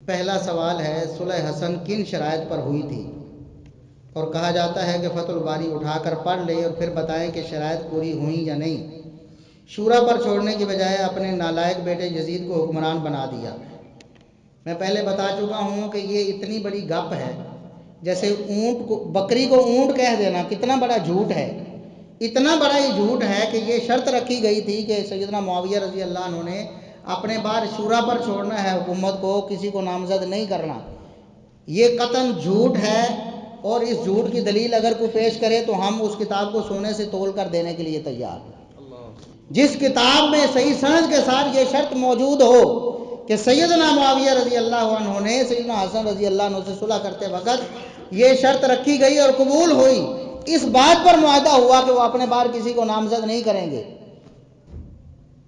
پہلا سوال ہے، صلح حسن کن شرائط پر ہوئی تھی؟ اور کہا جاتا ہے کہ فتح الباری اٹھا کر پڑھ لیں اور پھر بتائیں کہ شرائط پوری ہوئیں یا نہیں۔ شورا پر چھوڑنے کی بجائے اپنے نالائق بیٹے یزید کو حکمران بنا دیا۔ میں پہلے بتا چکا ہوں کہ یہ اتنی بڑی گپ ہے، جیسے اونٹ کو بکری کو اونٹ کہہ دینا کتنا بڑا جھوٹ ہے۔ اتنا بڑا یہ جھوٹ ہے کہ یہ شرط رکھی گئی تھی کہ سیدنا معاویہ رضی اللہ عنہ نے اپنے بعد شورا پر چھوڑنا ہے حکومت کو، کسی کو نامزد نہیں کرنا۔ یہ قطعاً جھوٹ ہے، اور اس جھوٹ کی دلیل اگر کوئی پیش کرے تو ہم اس کتاب کو سونے سے تول کر دینے کے لیے تیار ہیں۔ جس کتاب میں صحیح سند کے ساتھ یہ شرط موجود ہو کہ سیدنا معاویہ رضی اللہ عنہ نے سیدنا حسن رضی اللہ عنہ سے صلح کرتے وقت یہ شرط رکھی گئی اور قبول ہوئی، اس بات پر معاہدہ ہوا کہ وہ اپنے بار کسی کو نامزد نہیں کریں گے،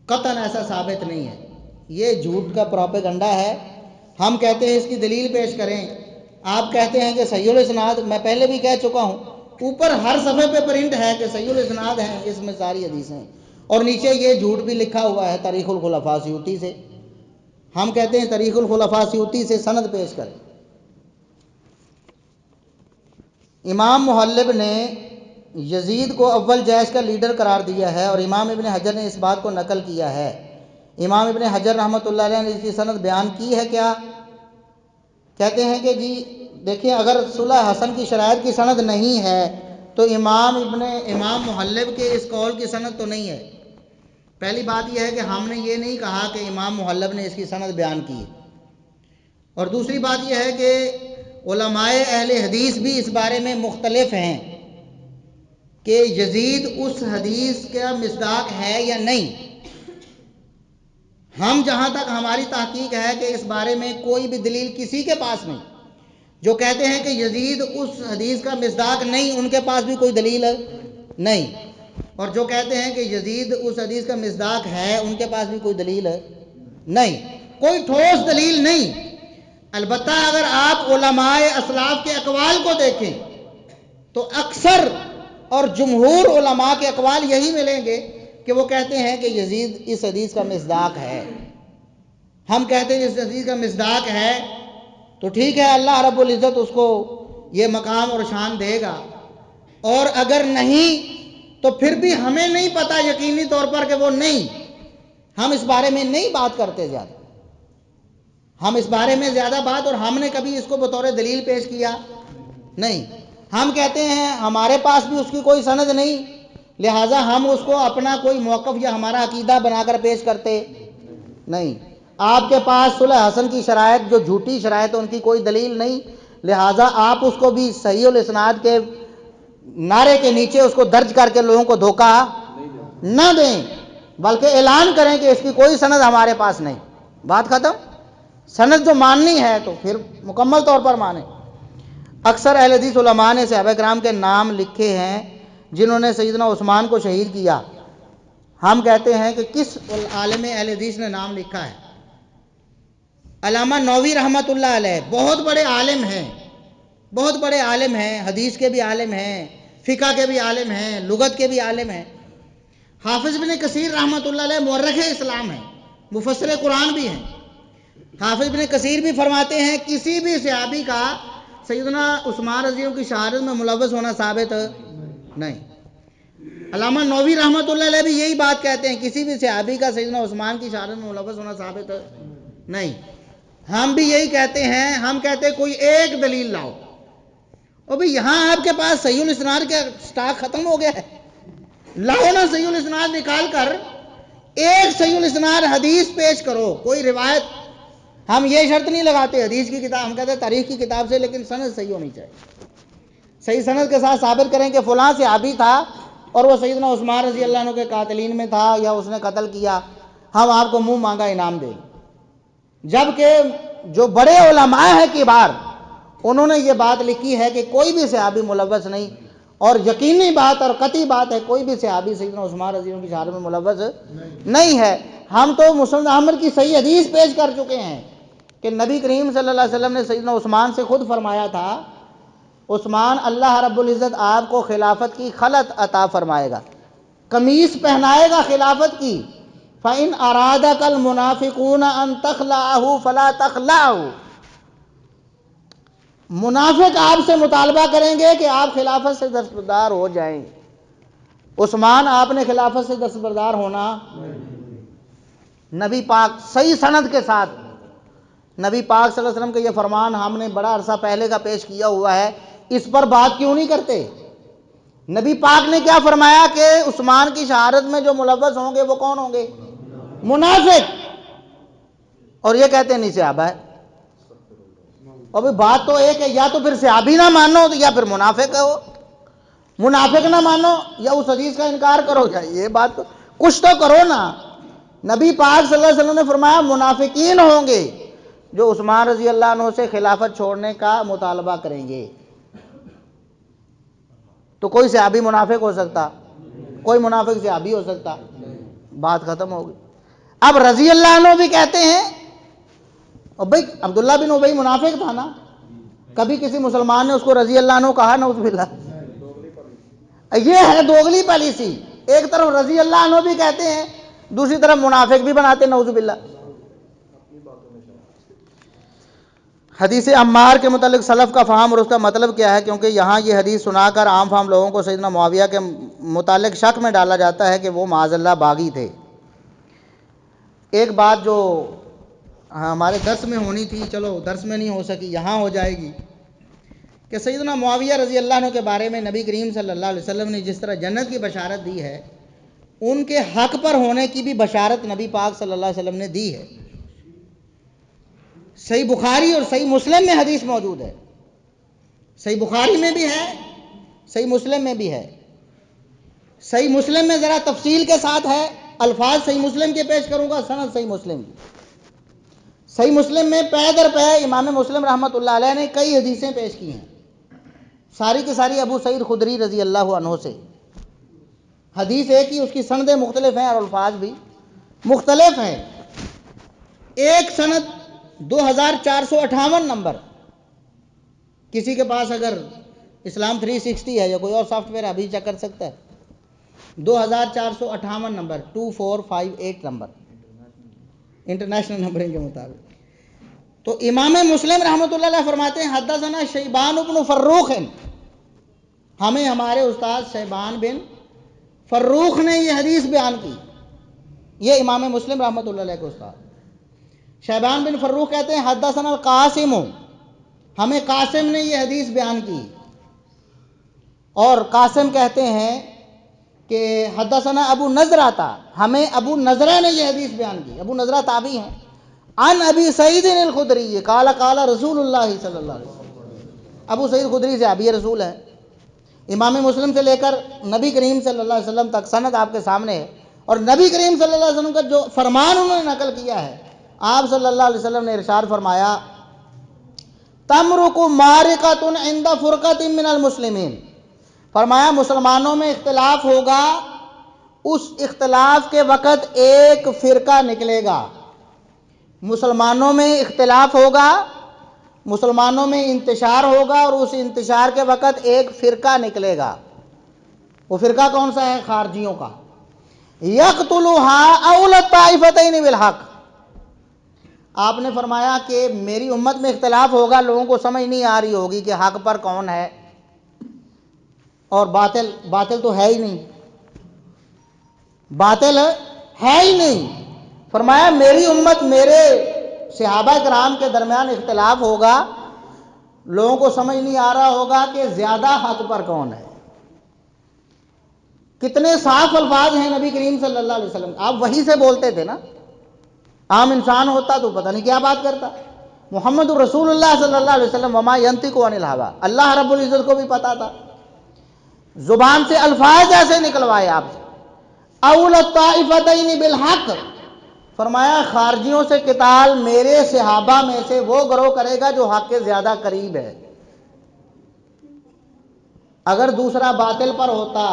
قطعاً ایسا ثابت نہیں ہے۔ یہ جھوٹ کا پروپیگنڈا ہے۔ ہم کہتے ہیں اس کی دلیل پیش کریں، آپ کہتے ہیں کہ صحیح الاسناد، میں پہلے بھی کہہ چکا ہوں، اوپر ہر صفحے پہ پرنٹ ہے کہ صحیح الاسناد ہیں، اس میں ساری حدیثیں ہیں، اور نیچے یہ جھوٹ بھی لکھا ہوا ہے تاریخ الخلفاء سیوطی سے۔ ہم کہتے ہیں تاریخ الخلفاء سیوطی سے سند پیش کریں۔ امام محلب نے یزید کو اول جیش کا لیڈر قرار دیا ہے، اور امام ابن حجر نے اس بات کو نقل کیا ہے۔ امام ابن حجر رحمۃ اللہ علیہ نے اس کی سند بیان کی ہے کیا؟ کہتے ہیں کہ جی دیکھیں، اگر صلح حسن کی شرائط کی سند نہیں ہے تو امام محلب کے اس قول کی سند تو نہیں ہے۔ پہلی بات یہ ہے کہ ہم نے یہ نہیں کہا کہ امام محلب نے اس کی سند بیان کی، اور دوسری بات یہ ہے کہ علماء اہل حدیث بھی اس بارے میں مختلف ہیں کہ یزید اس حدیث کا مصداق ہے یا نہیں۔ ہم جہاں تک ہماری تحقیق ہے کہ اس بارے میں کوئی بھی دلیل کسی کے پاس نہیں۔ جو کہتے ہیں کہ یزید اس حدیث کا مصداق نہیں، ان کے پاس بھی کوئی دلیل نہیں، اور جو کہتے ہیں کہ یزید اس حدیث کا مصداق ہے، ان کے پاس بھی کوئی دلیل نہیں، کوئی ٹھوس دلیل نہیں۔ البتہ اگر آپ علماء اسلاف کے اقوال کو دیکھیں تو اکثر اور جمہور علماء کے اقوال یہی ملیں گے کہ وہ کہتے ہیں کہ یزید اس حدیث کا مصداق ہے۔ ہم کہتے ہیں اس حدیث کا مصداق ہے تو ٹھیک ہے، اللہ رب العزت اس کو یہ مقام اور شان دے گا، اور اگر نہیں تو پھر بھی ہمیں نہیں پتا یقینی طور پر کہ وہ نہیں۔ ہم اس بارے میں نہیں بات کرتے زیادہ، ہم اس بارے میں زیادہ بات، اور ہم نے کبھی اس کو بطور دلیل پیش کیا نہیں۔ ہم کہتے ہیں ہمارے پاس بھی اس کی کوئی سند نہیں، لہٰذا ہم اس کو اپنا کوئی موقف یا ہمارا عقیدہ بنا کر پیش کرتے نہیں۔ آپ کے پاس صلح حسن کی شرائط جو جھوٹی شرائط ہے ان کی کوئی دلیل نہیں، لہٰذا آپ اس کو بھی صحیح الاسناد کے نعرے کے نیچے اس کو درج کر کے لوگوں کو دھوکہ نہ دیں، بلکہ اعلان کریں کہ اس کی کوئی سند ہمارے پاس نہیں۔ بات ختم۔ سند جو ماننی ہے تو پھر مکمل طور پر مانیں۔ اکثر اہل حدیث علماء نے صحابہ کرام کے نام لکھے ہیں جنہوں نے سیدنا عثمان کو شہید کیا۔ ہم کہتے ہیں کہ کس عالم اہل حدیث نے نام لکھا ہے؟ علامہ نووی رحمۃ اللہ علیہ بہت بڑے عالم ہیں، بہت بڑے عالم ہیں، حدیث کے بھی عالم ہیں، فقہ کے بھی عالم ہیں، لغت کے بھی عالم ہیں۔ حافظ ابن کثیر رحمۃ اللہ علیہ مورخ اسلام ہیں، مفسر قرآن بھی ہیں۔ حافظ ابن کثیر بھی فرماتے ہیں کسی بھی صحابی کا سیدنا عثمان رضی اللہ کی شہادت میں ملوث ہونا ثابت نہیں۔ علامہ نووی رحمۃ اللہ علیہ بھی یہی بات کہتے ہیں، کسی بھی صحابی کا سیدنا عثمان کی شہادت میں ملوث ہونا ثابت نہیں۔ ہم بھی یہی کہتے ہیں، ہم کہتے ہیں کوئی ایک دلیل لاؤ۔ اور بھئی یہاں آپ کے پاس صحیح الاسناد کا سٹاک ختم ہو گیا ہے، لاؤ نا صحیح الاسناد نکال کر ایک صحیح الاسناد حدیث پیش کرو، کوئی روایت۔ ہم یہ شرط نہیں لگاتے حدیث کی کتاب، ہم کہتے ہیں تاریخ کی کتاب سے، لیکن سند صحیح ہونی چاہیے۔ صحیح سند کے ساتھ ثابت کریں کہ فلاں صحابی تھا اور وہ سیدنا عثمان رضی اللہ عنہ کے قاتلین میں تھا یا اس نے قتل کیا، ہم آپ کو منہ مانگا انعام دیں۔ جبکہ جو بڑے علماء ہیں کبار، انہوں نے یہ بات لکھی ہے کہ کوئی بھی صحابی ملوث نہیں، اور یقینی بات اور قطعی بات ہے کوئی بھی صحابی سیدنا عثمان رضی اللہ عنہ کی شہادت میں ملوث نہیں ہے۔ ہم تو مسند احمد کی صحیح حدیث پیش کر چکے ہیں کہ نبی کریم صلی اللہ علیہ وسلم نے سیدنا عثمان سے خود فرمایا تھا، عثمان اللہ رب العزت آپ کو خلافت کی خلعت عطا فرمائے گا، قمیص پہنائے گا خلافت کی۔ فَإِنْ أَرَادَكَ الْمُنَافِقُونَ أَن تَخْلَعَهُ فَلَا تَخْلَعْهُ، منافق آپ سے مطالبہ کریں گے کہ آپ خلافت سے دستبردار ہو جائیں. عثمان آپ نے خلافت سے دستبردار ہونا. نبی پاک صحیح سند کے ساتھ نبی پاک صلی اللہ علیہ وسلم کا یہ فرمان ہم نے بڑا عرصہ پہلے کا پیش کیا ہوا ہے، اس پر بات کیوں نہیں کرتے؟ نبی پاک نے کیا فرمایا کہ عثمان کی شہادت میں جو ملوث ہوں گے وہ کون ہوں گے؟ منافق. اور یہ کہتے ہیں نہیں صحابہ ہے. اور بات تو ایک ہے، یا تو پھر صحابی نہ مانو یا پھر منافق ہو. منافق نہ مانو یا اس حدیث کا انکار کرو، یا یہ بات تو کچھ تو کرو نا. نبی پاک صلی اللہ علیہ وسلم نے فرمایا منافقین ہوں گے جو عثمان رضی اللہ عنہ سے خلافت چھوڑنے کا مطالبہ کریں گے. تو کوئی صحابی منافق ہو سکتا؟ کوئی منافق صحابی ہو سکتا؟ بات ختم ہو گئی. اب رضی اللہ عنہ بھی کہتے ہیں، اور بھائی عبداللہ بن ابی منافق تھا نا، کبھی کسی مسلمان نے اس کو رضی اللہ عنہ کہا؟ نعوذ باللہ. یہ ہے دوغلی پالیسی. ایک طرف رضی اللہ عنہ بھی کہتے ہیں، دوسری طرف منافق بھی بناتے ہیں، نعوذ باللہ. حدیث عمار کے متعلق سلف کا فہم اور اس کا مطلب کیا ہے؟ کیونکہ یہاں یہ حدیث سنا کر عام فہم لوگوں کو سیدنا معاویہ کے متعلق شک میں ڈالا جاتا ہے کہ وہ معاذ اللہ باغی تھے. ایک بات جو ہمارے درس میں ہونی تھی، چلو درس میں نہیں ہو سکی، یہاں ہو جائے گی، کہ سیدنا معاویہ رضی اللہ عنہ کے بارے میں نبی کریم صلی اللہ علیہ وسلم نے جس طرح جنت کی بشارت دی ہے، ان کے حق پر ہونے کی بھی بشارت نبی پاک صلی اللہ علیہ وسلم نے دی ہے. صحیح بخاری اور صحیح مسلم میں حدیث موجود ہے. صحیح بخاری میں بھی ہے، صحیح مسلم میں بھی ہے. صحیح مسلم میں ذرا تفصیل کے ساتھ ہے، الفاظ صحیح مسلم کے پیش کروں گا، سند صحیح مسلم کی. صحیح مسلم میں پے در پے امام مسلم رحمۃ اللہ علیہ نے کئی حدیثیں پیش کی ہیں، ساری کی ساری ابو سعید خدری رضی اللہ عنہ سے. حدیث ایک ہی، اس کی سندیں مختلف ہیں اور الفاظ بھی مختلف ہیں. ایک سند 2458 نمبر. کسی کے پاس اگر اسلام 360 ہے یا کوئی اور سافٹ ویئر ابھی چیک کر سکتا ہے. 2458 نمبر، 2458 نمبر انٹرنیشنل نمبرنگ کے مطابق. تو امام مسلم رحمۃ اللہ علیہ فرماتے ہیں حدثنا شیبان بن فروخ، ہمیں ہمارے استاد شیبان بن فروخ نے یہ حدیث بیان کی. یہ امام مسلم رحمۃ اللہ علیہ کے استاد شیبان بن فروخ کہتے ہیں حدثنا القاسم، ہمیں قاسم نے یہ حدیث بیان کی. اور قاسم کہتے ہیں کہ حدثنا ابو نضرہ تھا، ہمیں ابو نضرہ نے یہ حدیث بیان کی. ابو نضرہ تابعی ہیں. عن ابی سعید الخدری قال قال رسول اللہ صلی اللہ علیہ وسلم. ابو سعید خدری سے ابی رسول ہے. امام مسلم سے لے کر نبی کریم صلی اللہ علیہ وسلم تک سند آپ کے سامنے ہے. اور نبی کریم صلی اللہ علیہ وسلم کا جو فرمان انہوں نے نقل کیا ہے، آپ صلی اللہ علیہ وسلم نے ارشاد فرمایا تمرق مارقۃ عند فرقۃ من المسلمین. فرمایا مسلمانوں میں اختلاف ہوگا، اس اختلاف کے وقت ایک فرقہ نکلے گا. مسلمانوں میں اختلاف ہوگا، مسلمانوں میں انتشار ہوگا، اور اس انتشار کے وقت ایک فرقہ نکلے گا. وہ فرقہ کون سا ہے؟ خارجیوں کا. یقتلها اول الطائفتین بالحق. آپ نے فرمایا کہ میری امت میں اختلاف ہوگا، لوگوں کو سمجھ نہیں آ رہی ہوگی کہ حق پر کون ہے اور باطل تو ہے ہی نہیں، باطل ہے ہی نہیں. فرمایا میری امت، میرے صحابہ کرام کے درمیان اختلاف ہوگا، لوگوں کو سمجھ نہیں آ رہا ہوگا کہ زیادہ حق پر کون ہے. کتنے صاف الفاظ ہیں نبی کریم صلی اللہ علیہ وسلم. آپ وہی سے بولتے تھے نا، عام انسان ہوتا تو پتہ نہیں کیا بات کرتا. محمد رسول اللہ صلی اللہ علیہ وسلم وما ینطق عن الہویٰ، اللہ رب العزت کو بھی پتا تھا، زبان سے الفاظ ایسے نکلوائے آپ سے. اول الطائفتین بالحق، فرمایا خارجیوں سے قتال میرے صحابہ میں سے وہ گروہ کرے گا جو حق کے زیادہ قریب ہے. اگر دوسرا باطل پر ہوتا،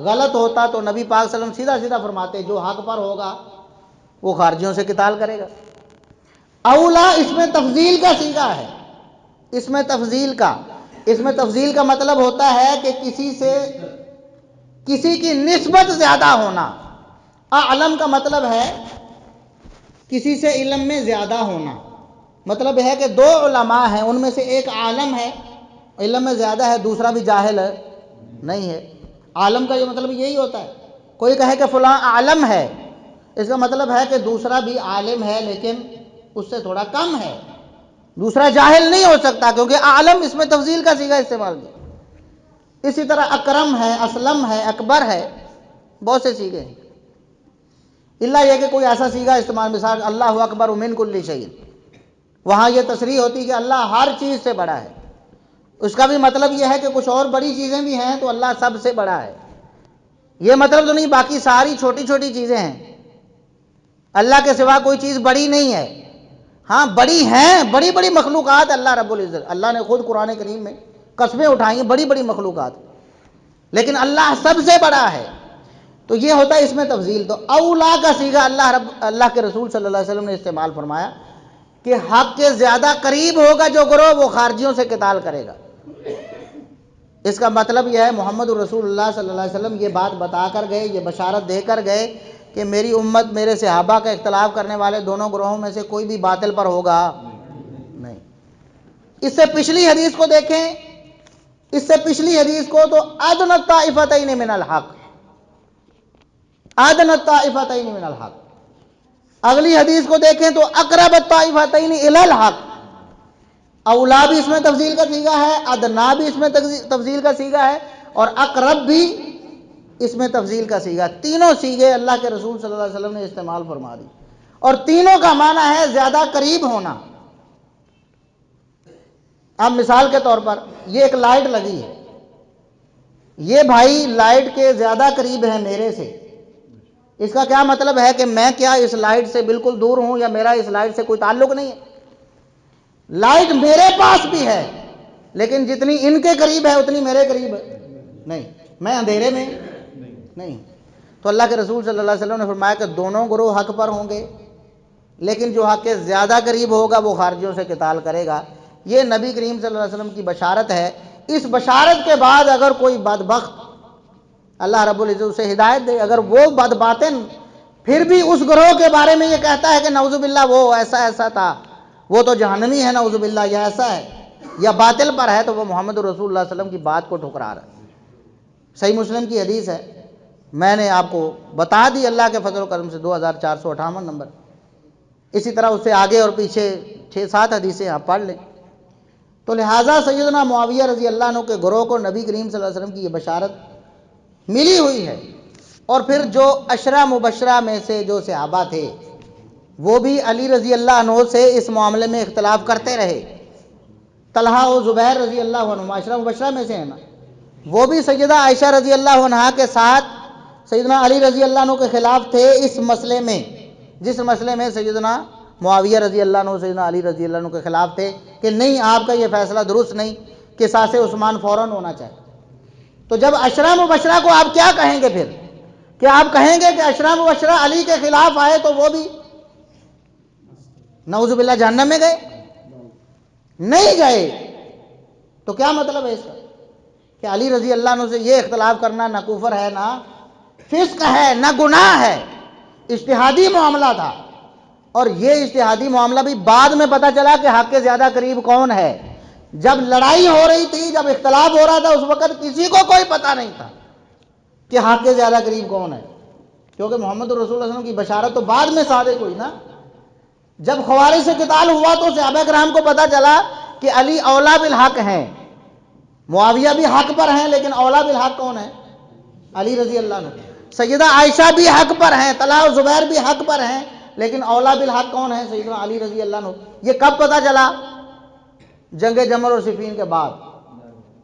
غلط ہوتا، تو نبی پاک صلی اللہ علیہ وسلم سیدھا سیدھا فرماتے جو حق پر ہوگا وہ خارجیوں سے قتال کرے گا. اولا اس میں تفضیل کا صیغہ ہے، اس میں تفضیل کا مطلب ہوتا ہے کہ کسی کی نسبت زیادہ ہونا. اعلم کا مطلب ہے کسی سے علم میں زیادہ ہونا. مطلب ہے کہ دو علماء ہیں، ان میں سے ایک عالم ہے، علم میں زیادہ ہے، دوسرا بھی جاہل نہیں ہے۔ عالم کا یہ مطلب یہی ہوتا ہے، کوئی کہے کہ فلاں عالم ہے، اس کا مطلب ہے کہ دوسرا بھی عالم ہے لیکن اس سے تھوڑا کم ہے، دوسرا جاہل نہیں ہو سکتا، کیونکہ عالم اس میں تفضیل کا صیغہ استعمال کیا۔ اسی طرح اکرم ہے، اسلم ہے، اکبر ہے، بہت سے صیغے ہیں، اللہ یہ کہ کوئی ایسا صیغہ استعمال، مثال اللہ اکبر من کل شیء، وہاں یہ تصریح ہوتی ہے کہ اللہ ہر چیز سے بڑا ہے، اس کا بھی مطلب یہ ہے کہ کچھ اور بڑی چیزیں بھی ہیں تو اللہ سب سے بڑا ہے، یہ مطلب تو نہیں باقی ساری چھوٹی چھوٹی چیزیں ہیں، اللہ کے سوا کوئی چیز بڑی نہیں ہے، ہاں بڑی ہیں، بڑی بڑی مخلوقات اللہ رب العزت، اللہ نے خود قرآن کریم میں قسمیں اٹھائی ہیں بڑی بڑی مخلوقات، لیکن اللہ سب سے بڑا ہے، تو یہ ہوتا ہے اس میں تفضیل۔ تو اولا کا صیغہ اللہ کے رسول صلی اللہ علیہ وسلم نے استعمال فرمایا کہ حق کے زیادہ قریب ہوگا جو گروہ، وہ خارجیوں سے قتال کرے گا۔ اس کا مطلب یہ ہے محمد الرسول اللہ صلی اللہ علیہ وسلم یہ بات بتا کر گئے، یہ بشارت دے کر گئے کہ میری امت میرے صحابہ کا اختلاف کرنے والے دونوں گروہوں میں سے کوئی بھی باطل پر ہوگا نہیں۔ اس سے پچھلی حدیث کو دیکھیں، اس سے پچھلی حدیث کو تو ادنی الطائفتین من الحق، ادنی الطائفتین من الحق، اگلی حدیث کو دیکھیں تو اقرب الطائفتین الی الحق، اولا بھی اس میں تفضیل کا صیغہ ہے، ادنا بھی اس میں تفضیل کا صیغہ ہے، اور اقرب بھی اس میں تفضیل کا صیغہ، تینوں صیغے اللہ کے رسول صلی اللہ علیہ وسلم نے استعمال فرما دی، اور تینوں کا معنی ہے زیادہ قریب ہونا۔ اب مثال کے طور پر یہ ایک لائٹ لگی ہے، یہ بھائی لائٹ کے زیادہ قریب ہے میرے سے، اس کا کیا مطلب ہے کہ میں کیا اس لائٹ سے بالکل دور ہوں یا میرا اس لائٹ سے کوئی تعلق نہیں ہے؟ لائٹ میرے پاس بھی ہے لیکن جتنی ان کے قریب ہے اتنی میرے قریب نہیں، میں اندھیرے میں نہیں۔ تو اللہ کے رسول صلی اللہ علیہ وسلم نے فرمایا کہ دونوں گروہ حق پر ہوں گے، لیکن جو حق کے زیادہ قریب ہوگا وہ خارجیوں سے قتال کرے گا۔ یہ نبی کریم صلی اللہ علیہ وسلم کی بشارت ہے۔ اس بشارت کے بعد اگر کوئی بدبخت اللہ رب العزت اسے ہدایت دے، اگر وہ بدباطن پھر بھی اس گروہ کے بارے میں یہ کہتا ہے کہ نعوذ باللہ وہ ایسا ایسا تھا، وہ تو جہنمی ہے نعوذ باللہ، یا ایسا ہے یا باطل پر ہے، تو وہ محمد رسول اللہ صلی اللہ علیہ وسلم کی بات کو ٹھکرا رہا ہے۔ صحیح مسلم کی حدیث ہے، میں نے آپ کو بتا دی اللہ کے فضل و کرم سے، 2458 نمبر، اسی طرح اس سے آگے اور پیچھے 6-7 حدیثیں آپ پڑھ لیں۔ تو لہٰذا سیدنا معاویہ رضی اللہ عنہ کے گروہ کو نبی کریم صلی اللہ علیہ وسلم کی یہ بشارت ملی ہوئی ہے، اور پھر جو عشرہ مبشرہ میں سے جو صحابہ تھے وہ بھی علی رضی اللہ عنہ سے اس معاملے میں اختلاف کرتے رہے، طلحہ و زبیر رضی اللہ عنہ عشرہ مبشرہ میں سے ہیں نا، وہ بھی سیدہ عائشہ رضی اللہ عنہا کے ساتھ سیدنا علی رضی اللہ عنہ کے خلاف تھے اس مسئلے میں، جس مسئلے میں سیدنا معاویہ رضی اللہ عنہ سیدنا علی رضی اللہ عنہ کے خلاف تھے کہ نہیں آپ کا یہ فیصلہ درست نہیں، قصاص عثمان فوراً ہونا چاہیے۔ تو جب عشرہ مبشرہ کو آپ کیا کہیں گے پھر؟ کہ آپ کہیں گے کہ عشرہ مبشرہ علی کے خلاف آئے تو وہ بھی نعوذ باللہ جہنم میں گئے؟ نہیں گئے۔ تو کیا مطلب ہے اس کا؟ کہ علی رضی اللہ عنہ سے یہ اختلاف کرنا نہ کفر ہے، نہ فسق ہے، نہ گناہ ہے، اجتہادی معاملہ تھا، اور یہ اجتہادی معاملہ بھی بعد میں پتہ چلا کہ حق کے زیادہ قریب کون ہے۔ جب لڑائی ہو رہی تھی، جب اختلاف ہو رہا تھا، اس وقت کسی کو کوئی پتہ نہیں تھا کہ حق کے زیادہ قریب کون ہے، کیونکہ محمد رسول اللہ صلی اللہ علیہ وسلم کی بشارت تو بعد میں صادق ہوئی نا۔ جب خوارج سے قتال ہوا تو صحابہ کرام کو پتہ چلا کہ علی اولا بالحق ہیں، معاویہ بھی حق پر ہیں، لیکن اولا بالحق کون ہے؟ علی رضی اللہ عنہ۔ سیدہ عائشہ بھی حق پر ہیں، طلحہ و زبیر بھی حق پر ہیں، لیکن اولا بالحق کون ہے؟ سیدنا علی رضی اللہ عنہ۔ یہ کب پتہ چلا؟ جنگ جمل اور صفین کے بعد۔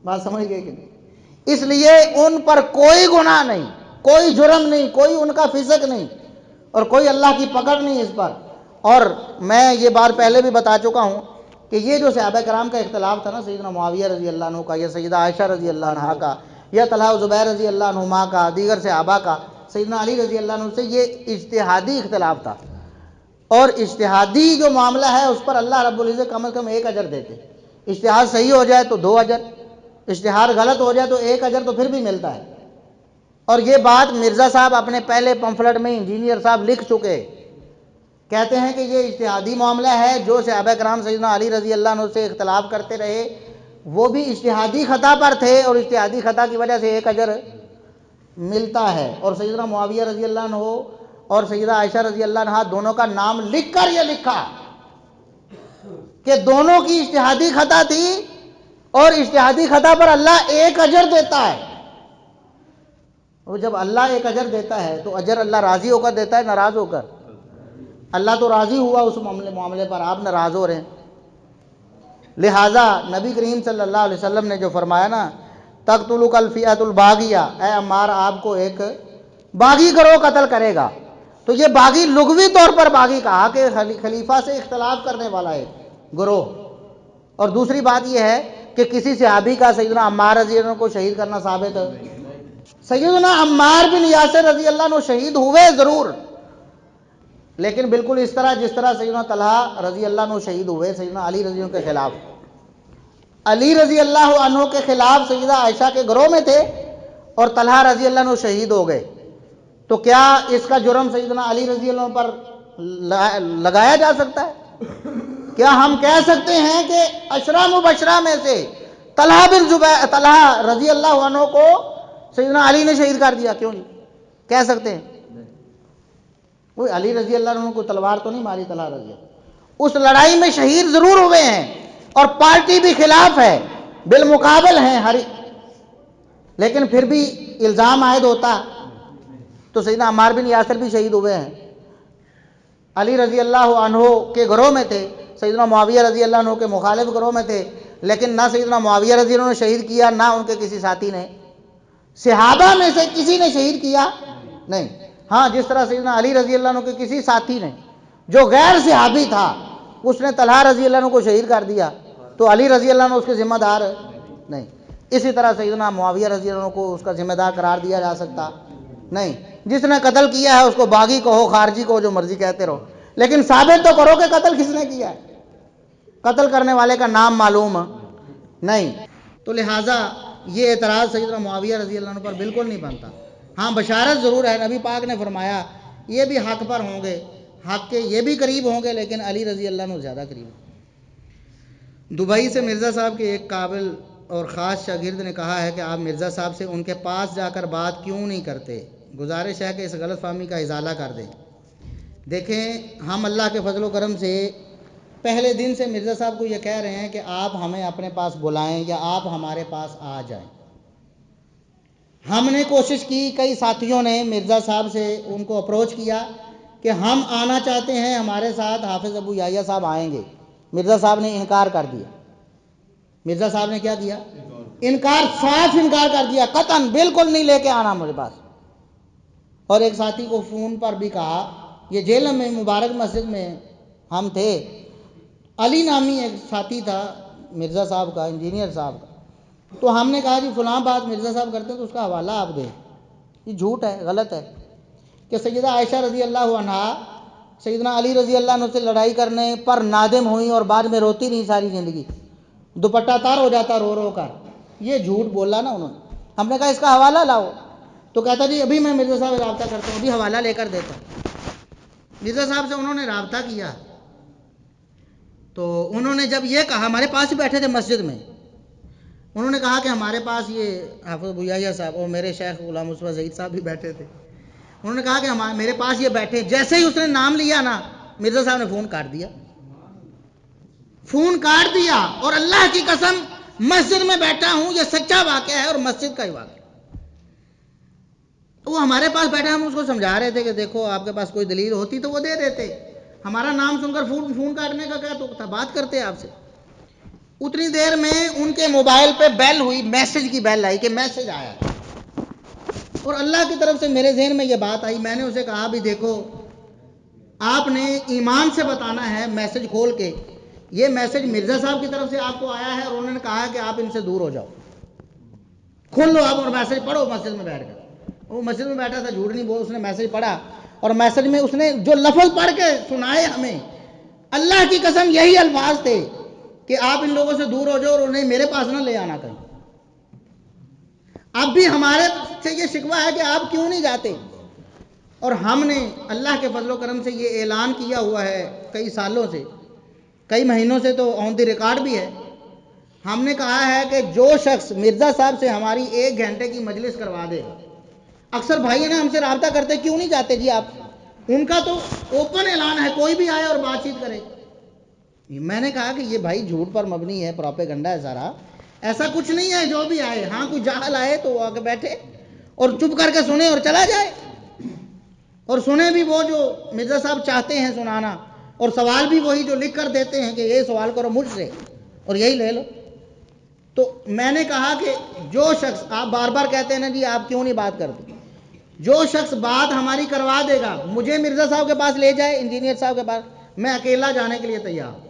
بات سمجھ گئے کہ نہیں؟ اس لیے ان پر کوئی گناہ نہیں، کوئی جرم نہیں، کوئی ان کا فسق نہیں، اور کوئی اللہ کی پکڑ نہیں اس پر۔ اور میں یہ بات پہلے بھی بتا چکا ہوں کہ یہ جو صحابہ کرام کا اختلاف تھا نا، سیدنا معاویہ رضی اللہ عنہ کا، یا سیدہ عائشہ رضی اللہ عنہا کا، یا طلحہ و زبیر رضی اللہ عنہما کا، دیگر صحابہ کا سیدنا علی رضی اللہ عنہ سے، یہ اجتہادی اختلاف تھا، اور اجتہادی جو معاملہ ہے اس پر اللہ رب العزت کم از کم 1 اجر دیتے۔ اجتہاد صحیح ہو جائے تو 2 اجر، اجتہاد غلط ہو جائے تو 1 اجر تو پھر بھی ملتا ہے۔ اور یہ بات مرزا صاحب اپنے پہلے پمفلٹ میں انجینئر صاحب لکھ چکے کہتے ہیں کہ یہ اجتہادی معاملہ ہے، جو صحابہ کرام سیدنا علی رضی اللہ عنہ سے اختلاف کرتے رہے وہ بھی اجتہادی خطا پر تھے، اور اجتہادی خطا کی وجہ سے ایک اجر ملتا ہے۔ اور سیدنا معاویہ رضی اللہ عنہ اور سیدہ عائشہ رضی اللہ عنہ دونوں کا نام لکھ کر یہ لکھا کہ دونوں کی اجتہادی خطا تھی، اور اجتہادی خطا پر اللہ ایک اجر دیتا ہے۔ اور جب اللہ ایک اجر دیتا ہے تو اجر اللہ راضی ہو کر دیتا ہے، ناراض ہو کر؟ اللہ تو راضی ہوا اس معاملے پر، آپ ناراض ہو رہے ہیں۔ لہٰذا نبی کریم صلی اللہ علیہ وسلم نے جو فرمایا نا تقتلک الفئۃ الباغیہ، اے عمار آپ کو ایک باغی گروہ قتل کرے گا، تو یہ باغی لغوی طور پر باغی کہا کہ خلیفہ سے اختلاف کرنے والا ایک گروہ۔ اور دوسری بات یہ ہے کہ کسی صحابی کا سیدنا عمار رضی اللہ عنہ کو شہید کرنا ثابت ہے؟ سیدنا عمار بن یاسر رضی اللہ عنہ شہید ہوئے ضرور، لیکن بالکل اس طرح جس طرح سیدنا طلحہ رضی اللہ عنہ شہید ہوئے سیدنا علی رضی اللہ عنہ کے خلاف۔ علی رضی اللہ عنہ کے خلاف سیدہ عائشہ کے گروہ میں تھے اور طلحہ رضی اللہ عنہ شہید ہو گئے، تو کیا اس کا جرم سیدنا علی رضی اللہ عنہ پر لگایا جا سکتا ہے؟ کیا ہم کہہ سکتے ہیں کہ عشرہ مبشرہ میں سے طلحہ رضی اللہ عنہ کو سیدنا علی نے شہید کر دیا؟ کیوں نہیں کہہ سکتے ہیں؟ کوئی علی رضی اللہ عنہ کو تلوار تو نہیں ماری طلحہ رضی اللہ، اس لڑائی میں شہید ضرور ہوئے ہیں اور پارٹی بھی خلاف ہے، بالمقابل ہیں ہر، لیکن پھر بھی الزام عائد ہوتا تو سیدنا عمار بن یاسر بھی شہید ہوئے ہیں، علی رضی اللہ عنہ کے گروہ میں تھے، سیدنا معاویہ رضی اللہ عنہ کے مخالف گروہ میں تھے، لیکن نہ سیدنا معاویہ رضی اللہ عنہ نے شہید کیا نہ ان کے کسی ساتھی نے، صحابہ میں سے کسی نے شہید کیا نہیں۔ ہاں جس طرح سیدنا علی رضی اللہ عنہ کے کسی ساتھی نے جو غیر صحابی تھا اس نے طلحہ رضی اللہ عنہ کو شہید کر دیا تو علی رضی اللہ عنہ اس کے ذمہ دار نہیں۔ اسی طرح سیدنا معاویہ رضی اللہ عنہ کو اس کا ذمہ دار قرار دیا جا سکتا نہیں۔ جس نے قتل کیا ہے اس کو باغی کہو، خارجی کہو، جو مرضی کہتے رہو، لیکن ثابت تو کرو کہ قتل کس نے کیا ہے۔ قتل کرنے والے کا نام معلوم نہیں، تو لہٰذا یہ اعتراض سیدنا معاویہ رضی اللہ عنہ پر بالکل نہیں بنتا۔ ہاں بشارت ضرور ہے، نبی پاک نے فرمایا یہ بھی حق پر ہوں گے، حق کے یہ بھی قریب ہوں گے، لیکن علی رضی اللہ عنہ زیادہ قریب ہیں۔ دبئی سے مرزا صاحب کے ایک قابل اور خاص شاگرد نے کہا ہے کہ آپ مرزا صاحب سے ان کے پاس جا کر بات کیوں نہیں کرتے؟ گزارش ہے کہ اس غلط فہمی کا ازالہ کر دیں۔ دیکھیں ہم اللہ کے فضل و کرم سے پہلے دن سے مرزا صاحب کو یہ کہہ رہے ہیں کہ آپ ہمیں اپنے پاس بلائیں یا آپ ہمارے پاس آ جائیں۔ ہم نے کوشش کی، کئی ساتھیوں نے مرزا صاحب سے ان کو اپروچ کیا کہ ہم آنا چاہتے ہیں، ہمارے ساتھ حافظ ابو یحییٰ صاحب آئیں گے۔ مرزا صاحب نے انکار کر دیا۔ مرزا صاحب نے کیا کیا؟ انکار، صاف انکار کر دیا، قطعاً بالکل نہیں لے کے آنا مجھے پاس۔ اور ایک ساتھی کو فون پر بھی کہا، یہ جیل میں مبارک مسجد میں ہم تھے، علی نامی ایک ساتھی تھا مرزا صاحب کا، انجینئر صاحب کا، تو ہم نے کہا جی فلاں بات مرزا صاحب کرتے ہیں تو اس کا حوالہ آپ دیں۔ یہ جھوٹ ہے، غلط ہے کہ سیدہ عائشہ رضی اللہ عنہا سیدنا علی رضی اللہ عنہ سے لڑائی کرنے پر نادم ہوئیں اور بعد میں روتی نہیں ساری زندگی، دوپٹہ تار ہو جاتا رو رو کر۔ یہ جھوٹ بولا نا انہوں نے۔ ہم نے کہا اس کا حوالہ لاؤ، تو کہتا جی ابھی میں مرزا صاحب سے رابطہ کرتا ہوں، ابھی حوالہ لے کر دیتا ہوں۔ مرزا صاحب سے انہوں نے رابطہ کیا تو انہوں نے جب یہ کہا، ہمارے پاس ہی بیٹھے تھے مسجد میں، انہوں نے کہا کہ ہمارے پاس یہ حافظ ابو یحییٰ صاحب اور میرے شیخ غلام مصطفیٰ ظہیر صاحب بھی بیٹھے تھے، انہوں نے کہا کہ میرے پاس یہ بیٹھے، جیسے ہی اس نے نام لیا نا مرزا صاحب نے فون کاٹ دیا، فون کاٹ دیا، اور اللہ کی قسم مسجد میں بیٹھا ہوں، یہ سچا واقعہ ہے اور مسجد کا ہی واقعہ۔ وہ ہمارے پاس بیٹھا، ہم اس کو سمجھا رہے تھے کہ دیکھو آپ کے پاس کوئی دلیل ہوتی تو وہ دے دیتے، ہمارا نام سن کر فون کاٹنے کا کیا تو بات کرتے آپ سے۔ اتنی دیر میں ان کے موبائل پہ بیل ہوئی، میسج کی بیل آئی کہ میسج آیا، اور اللہ کی طرف سے میرے ذہن میں یہ بات آئی، میں نے اسے کہا بھی دیکھو آپ نے ایمان سے بتانا ہے میسج کھول کے، یہ میسج مرزا صاحب کی طرف سے آپ کو آیا ہے اور انہوں نے کہا کہ آپ ان سے دور ہو جاؤ، کھول لو آپ اور میسج پڑھو مسجد میں بیٹھ کر۔ وہ مسجد میں بیٹھا تھا، جھوٹ نہیں بول، اس نے میسج پڑھا، اور میسج میں اس نے جو لفظ پڑھ کے سنائے ہمیں، اللہ کی قسم یہی الفاظ تھے کہ آپ ان لوگوں سے دور ہو جاؤ اور انہیں میرے پاس نہ لے آنا کہیں۔ اب بھی ہمارے سے یہ شکوہ ہے کہ آپ کیوں نہیں جاتے؟ اور ہم نے اللہ کے فضل و کرم سے یہ اعلان کیا ہوا ہے کئی سالوں سے، کئی مہینوں سے تو آن دی ریکارڈ بھی ہے، ہم نے کہا ہے کہ جو شخص مرزا صاحب سے ہماری 1 گھنٹے کی مجلس کروا دے گا، اکثر بھائی نا ہم سے رابطہ کرتے کیوں نہیں جاتے جی آپ، ان کا تو اوپن اعلان ہے کوئی بھی آئے اور بات چیت کرے۔ میں نے کہا کہ یہ بھائی جھوٹ پر مبنی ہے، پروپیگنڈا ہے سارا، ایسا کچھ نہیں ہے جو بھی آئے، ہاں کوئی جاہل آئے تو وہ آ کے بیٹھے اور چپ کر کے سنے اور چلا جائے، اور سنے بھی وہ جو مرزا صاحب چاہتے ہیں سنانا، اور سوال بھی وہی جو لکھ کر دیتے ہیں کہ یہ سوال کرو مجھ سے اور یہی لے لو۔ تو میں نے کہا کہ جو شخص، آپ بار بار کہتے ہیں نا جی آپ کیوں نہیں بات کرتے، جو شخص بات ہماری کروا دے گا، مجھے مرزا صاحب کے پاس لے جائے، انجینئر صاحب کے پاس، میں اکیلا جانے کے لیے تیار ہوں۔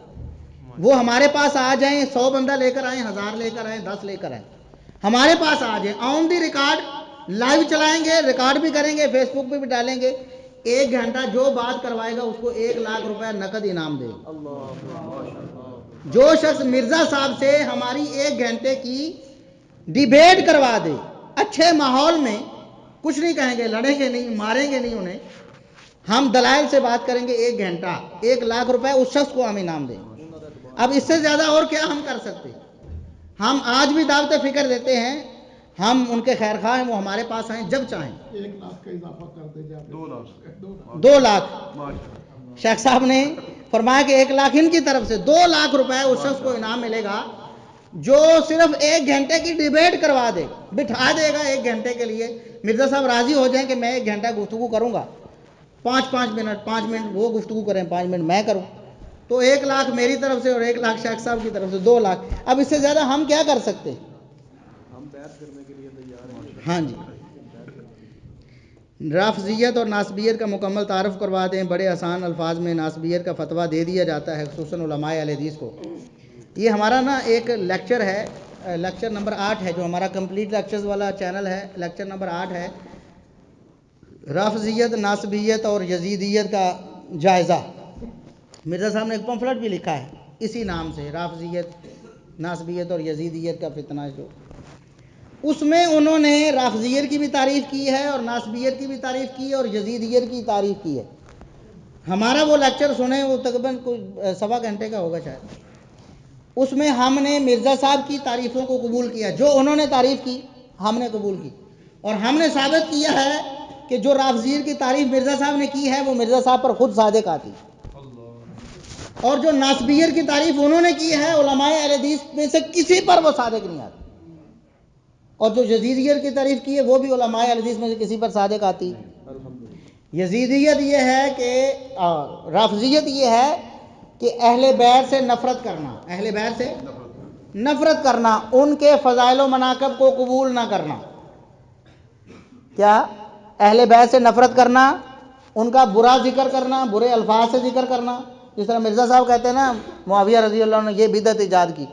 وہ ہمارے پاس آ جائیں، 100 بندہ لے کر آئیں، 1000 لے کر آئیں، 10 لے کر آئیں، ہمارے پاس آ جائیں، آن دی ریکارڈ لائیو چلائیں گے، ریکارڈ بھی کریں گے، فیس بک پہ بھی ڈالیں گے، 1 گھنٹہ جو بات کروائے گا اس کو 1 لاکھ روپے نقد انعام دے گا۔ جو شخص مرزا صاحب سے ہماری 1 گھنٹے کی ڈیبیٹ کروا دے، اچھے ماحول میں، کچھ نہیں کہیں گے، لڑیں گے نہیں، ماریں گے نہیں انہیں، ہم دلائل سے بات کریں گے، 1 گھنٹہ 1 لاکھ روپے اس شخص کو ہم انعام دیں گے۔ اب اس سے زیادہ اور کیا ہم کر سکتے؟ ہم آج بھی دعوت فکر دیتے ہیں، ہم ان کے خیر خواہ ہیں، وہ ہمارے پاس آئیں جب چاہیں۔ 1 لاکھ کا اضافہ کر دیں جی آپ، 2 لاکھ شیخ صاحب نے فرمایا کہ 1 لاکھ ان کی طرف سے، 2 لاکھ روپے اس شخص کو انعام ملے گا جو صرف 1 گھنٹے کی ڈیبیٹ کروا دے، بٹھا دے گا 1 گھنٹے کے لیے، مرزا صاحب راضی ہو جائیں کہ میں 1 گھنٹہ گفتگو کروں گا، 5 منٹ وہ گفتگو کریں، 5 منٹ میں کروں، تو 1 لاکھ میری طرف سے اور 1 لاکھ شیخ صاحب کی طرف سے، 2 لاکھ۔ اب اس سے زیادہ ہم کیا کر سکتے؟ ہم بیعت کرنے کے لیے تیار ہیں۔ ہاں جی، رافضیت اور ناسبیت کا مکمل تعارف کروا دیں، بڑے آسان الفاظ میں ناسبیت کا فتویٰ دے دیا جاتا ہے خصوصاً علماء اہل حدیث کو۔ یہ ہمارا نا ایک لیکچر ہے، لیکچر نمبر 8 ہے، جو ہمارا کمپلیٹ لیکچرز والا چینل ہے، لیکچر نمبر 8 ہے، رافضیت، ناسبیت اور یزیدیت کا جائزہ۔ مرزا صاحب نے ایک پمفلٹ بھی لکھا ہے اسی نام سے، رافضیت، ناسبیت اور یزیدیت کا فتنہ، جو اس میں انہوں نے رافضیت کی بھی تعریف کی ہے اور ناسبیت کی بھی تعریف کی ہے اور یزیدیت کی تعریف کی ہے۔ ہمارا وہ لیکچر سنیں، وہ تقریباً کوئی 1.25 گھنٹے کا ہوگا شاید، اس میں ہم نے مرزا صاحب کی تعریفوں کو قبول کیا، جو انہوں نے تعریف کی ہم نے قبول کی، اور ہم نے ثابت کیا ہے کہ جو رافضیت کی تعریف مرزا صاحب نے کی ہے وہ مرزا صاحب پر خود صادق آتی، اور جو ناسبیت کی تعریف انہوں نے کی ہے علماء اہل حدیث میں سے کسی پر وہ صادق نہیں آتی، اور جو یزیدیت کی تعریف کی ہے وہ بھی علماء اہل حدیث میں سے کسی پر صادق آتی۔ یزیدیت یہ ہے کہ رافضیت یہ ہے کہ اہل بیت سے نفرت کرنا، اہل بیت سے نفرت کرنا، ان کے فضائل و مناقب کو قبول نہ کرنا۔ کیا؟ اہل بیت سے نفرت کرنا، ان کا برا ذکر کرنا، برے الفاظ سے ذکر کرنا، جس طرح مرزا صاحب کہتے ہیں نا معاویہ رضی اللہ عنہ نے یہ بدعت ایجاد کی،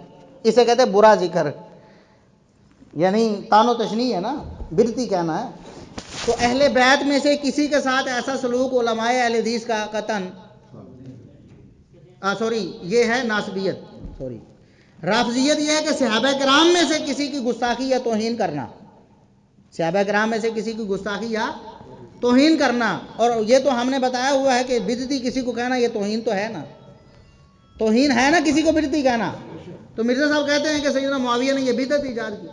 اسے کہتے ہیں برا ذکر، یعنی تان و تشنیع ہے نا، بدعتی کہنا ہے۔ تو اہل بیت میں سے کسی کے ساتھ ایسا سلوک علماء اہل حدیث کا قطعاً یہ ہے ناسبیت۔ رافضیت یہ ہے کہ صحابہ کرام میں سے کسی کی گستاخی یا توہین کرنا، صحابہ کرام میں سے کسی کی گستاخی یا توہین کرنا، اور یہ تو ہم نے بتایا ہوا ہے کہ بدعتی کسی کو کہنا یہ توہین تو ہے نا، توہین ہے نا کسی کو بدعتی کہنا۔ تو مرزا صاحب کہتے ہیں کہ سیدنا معاویہ نے یہ بدعت ایجاد کی۔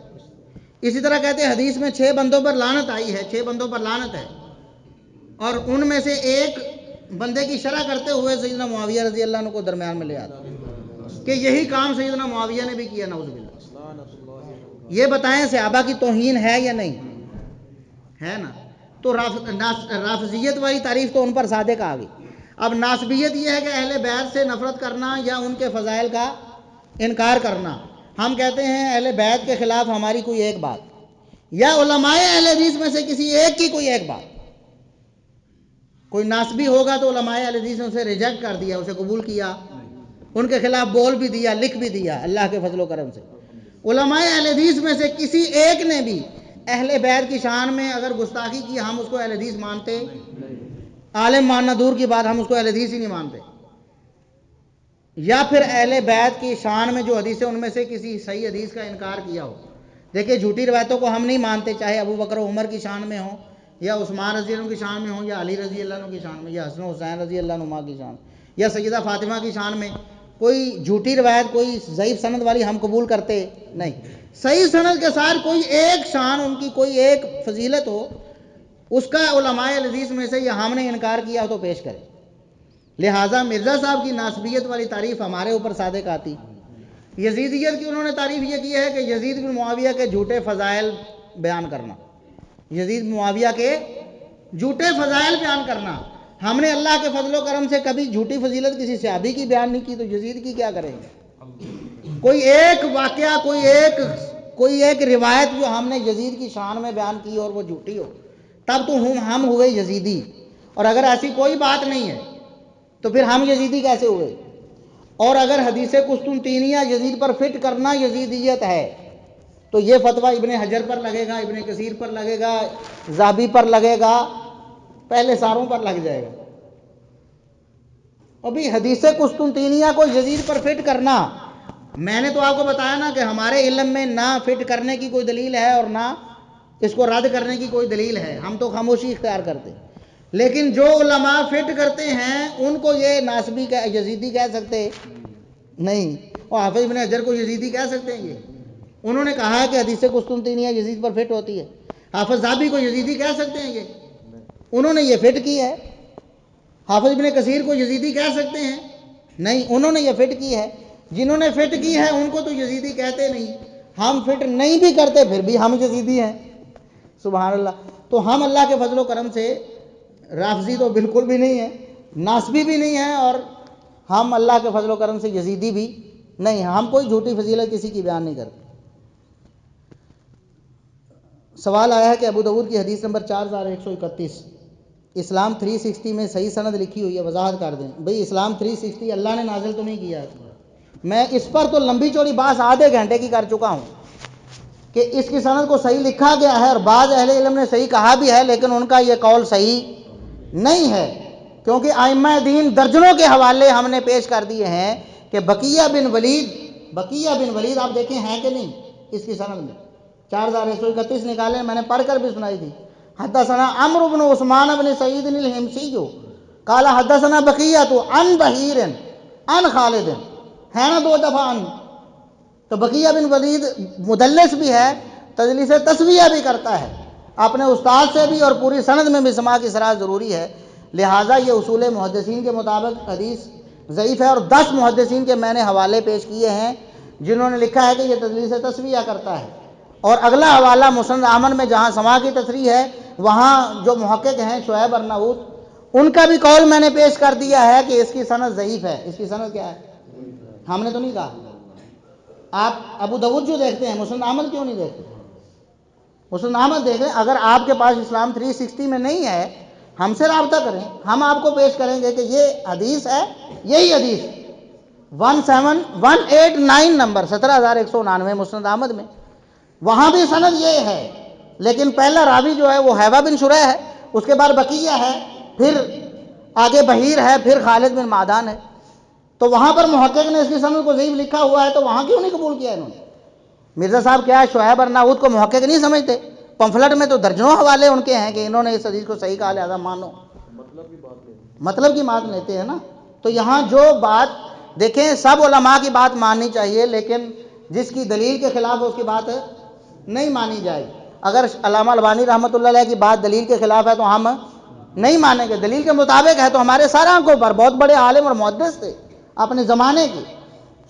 اسی طرح کہتے ہیں حدیث میں 6 بندوں پر لعنت آئی ہے، 6 بندوں پر لعنت ہے، اور ان میں سے ایک بندے کی شرح کرتے ہوئے سیدنا معاویہ رضی اللہ عنہ کو درمیان میں لے آتا کہ یہی کام سیدنا معاویہ نے بھی کیا، نعوذ باللہ۔ یہ بتائیں صحابہ کی توہین ہے یا نہیں ہے نا؟ تو رافضیت والی تعریف تو ان پر صادق آ گئی۔ اب ناسبیت یہ ہے کہ اہل بیت سے نفرت کرنا یا ان کے فضائل کا انکار کرنا۔ ہم کہتے ہیں اہل بیت کے خلاف ہماری کوئی ایک بات، یا علماء اہل حدیث میں سے کسی ایک کی کوئی ایک بات، کوئی ناسبی ہوگا تو علماء اہل حدیث نے اسے ریجیکٹ کر دیا، اسے قبول کیا، ان کے خلاف بول بھی دیا، لکھ بھی دیا، اللہ کے فضل و کرم سے۔ علماء اہل حدیث میں سے کسی ایک نے بھی اہل بیت کی شان میں اگر گستاخی کی، ہم اس کو اہل حدیث مانتے، عالم ماننا دور کی بات، ہم اس کو اہل حدیث ہی نہیں مانتے۔ یا پھر اہل بیت کی شان میں جو حدیث ہے ان میں سے کسی صحیح حدیث کا انکار کیا ہو۔ دیکھیں جھوٹی روایتوں کو ہم نہیں مانتے، چاہے ابو بکر و عمر کی شان میں ہوں یا عثمان رضی اللہ عنہ کی شان میں ہوں، یا علی رضی اللہ عنہ کی شان میں، یا حسن و حسین رضی اللہ عنہ کی شان، یا سیدہ فاطمہ کی شان میں، کوئی جھوٹی روایت، کوئی ضعیف سند والی ہم قبول کرتے نہیں. صحیح سند کے ساتھ کوئی ایک شان ان کی، کوئی ایک فضیلت ہو، اس کا علماء الحدیث میں سے یہ ہم نے انکار کیا ہو تو پیش کرے. لہٰذا مرزا صاحب کی ناسبیت والی تعریف ہمارے اوپر صادق آتی. یزیدیت کی انہوں نے تعریف یہ کی ہے کہ یزید بن معاویہ کے جھوٹے فضائل بیان کرنا، یزید بن معاویہ کے جھوٹے فضائل بیان کرنا. ہم نے اللہ کے فضل و کرم سے کبھی جھوٹی فضیلت کسی صحابی کی بیان نہیں کی، تو یزید کی کیا کریں گے؟ کوئی ایک واقعہ، کوئی ایک روایت جو ہم نے یزید کی شان میں بیان کی اور وہ جھوٹی ہو، تب تو ہم ہوئے یزیدی. اور اگر ایسی کوئی بات نہیں ہے تو پھر ہم یزیدی کیسے ہوئے؟ اور اگر حدیث قسطنطینیہ یزید پر فٹ کرنا یزیدیت ہے تو یہ فتویٰ ابن حجر پر لگے گا، ابن کثیر پر لگے گا، ذہبی پر لگے گا، پہلے ساروں پر لگ جائے گا. ابھی حدیث قسطنطینیہ کو یزید پر فٹ کرنا، میں نے تو آپ کو بتایا نا کہ ہمارے علم میں نہ فٹ کرنے کی کوئی دلیل ہے اور نہ اس کو رد کرنے کی کوئی دلیل ہے، ہم تو خاموشی اختیار کرتے ہیں. لیکن جو علماء فٹ کرتے ہیں ان کو یہ ناسبی یزیدی کہہ سکتے نہیں، اور حافظ ابن حجر کو یزیدی کہہ سکتے ہیں؟ یہ انہوں نے کہا ہے کہ حدیث قسطنطینیہ یزید پر فٹ ہوتی ہے. حافظ ذہبی کو یزیدی کہہ سکتے ہیں؟ یہ انہوں نے یہ فٹ کی ہے. حافظ ابن کثیر کو یزیدی کہہ سکتے ہیں؟ نہیں، انہوں نے یہ فٹ کی ہے. جنہوں نے فٹ کی ہے ان کو تو یزیدی کہتے نہیں. ہم فٹ نہیں بھی کرتے پھر بھی ہم یزیدی ہیں. سبحان اللہ. تو ہم اللہ کے فضل و کرم سے رافضی تو بالکل بھی نہیں ہے، ناسبی بھی نہیں ہے، اور ہم اللہ کے فضل و کرم سے یزیدی بھی نہیں ہیں. ہم کوئی جھوٹی فضیلت کسی کی بیان نہیں کرتے. سوال آیا ہے کہ ابو داؤد کی حدیث نمبر 4131 اسلام 360 میں صحیح سند لکھی ہوئی ہے، وضاحت کر دیں. بھئی اسلام 360 اللہ نے نازل تو نہیں کیا ہے. میں اس پر تو لمبی چوڑی بات آدھے گھنٹے کی کر چکا ہوں کہ اس کی سند کو صحیح لکھا گیا ہے، اور بعض اہل علم نے صحیح کہا بھی ہے، لیکن ان کا یہ قول صحیح نہیں ہے، کیونکہ ائمہ دین درجنوں کے حوالے ہم نے پیش کر دیے ہیں کہ بقیہ بن ولید آپ دیکھیں ہیں کہ نہیں اس کی سند میں. 4131 نکالے، میں نے پڑھ کر بھی سنائی تھی. حدثنا عمرو بن عثمان بن سعید الحمصی قال حدثنا بقیہ عن بحیر عن خالد، ہے نا 2 دفعہ عن. تو بقیہ بن ولید مدلس بھی ہے، تدلیس تسویہ بھی کرتا ہے، اپنے استاد سے بھی، اور پوری سند میں بھی سماع کی صراحت ضروری ہے. لہٰذا یہ اصول محدثین کے مطابق حدیث ضعیف ہے. اور 10 محدثین کے میں نے حوالے پیش کیے ہیں جنہوں نے لکھا ہے کہ یہ تدلیس تسویہ کرتا ہے. اور اگلا حوالہ مسند احمد میں جہاں سماع کی تصریح ہے، وہاں جو محقق ہیں شعیب ارناؤت، ان کا بھی قول میں نے پیش کر دیا ہے کہ اس کی سند ضعیف ہے. اس کی سند کیا ہے؟ ہم نے تو نہیں کہا. آپ ابو داؤد جو دیکھتے ہیں، مسند احمد کیوں نہیں دیکھتے؟ مسند احمد دیکھیں. اگر آپ کے پاس اسلام 360 میں نہیں ہے، ہم سے رابطہ کریں، ہم آپ کو پیش کریں گے کہ یہ حدیث ہے، یہی حدیث 17189 نمبر 17199 مسند احمد میں، وہاں بھی سند یہ ہے. لیکن پہلا راوی جو ہے وہ حیوہ بن شریح ہے، اس کے بعد بقیہ ہے، پھر آگے بحیر ہے، پھر خالد بن معدان ہے. تو وہاں پر محقق نے اس کی سند کو ضعیف لکھا ہوا ہے، تو وہاں کیوں نہیں قبول کیا انہوں نے؟ مرزا صاحب کیا ہے شعیب ارناؤت کو محقق نہیں سمجھتے؟ پمفلٹ میں تو درجنوں حوالے ان کے ہیں کہ انہوں نے اس حدیث کو صحیح کہا، لہذا مانو. مطلب کی بات لیتے ہیں نا. تو یہاں جو بات دیکھیں، سب علماء کی بات ماننی چاہیے، لیکن جس کی دلیل کے خلاف اس کی بات نہیں مانی جائے. اگر علامہ البانی رحمۃ اللہ علیہ کی بات دلیل کے خلاف ہے تو ہم نہیں مانیں گے. دلیل کے مطابق ہے تو ہمارے سارے آنکھوں پر بہت بڑے عالم اور محدث تھے اپنے زمانے کی.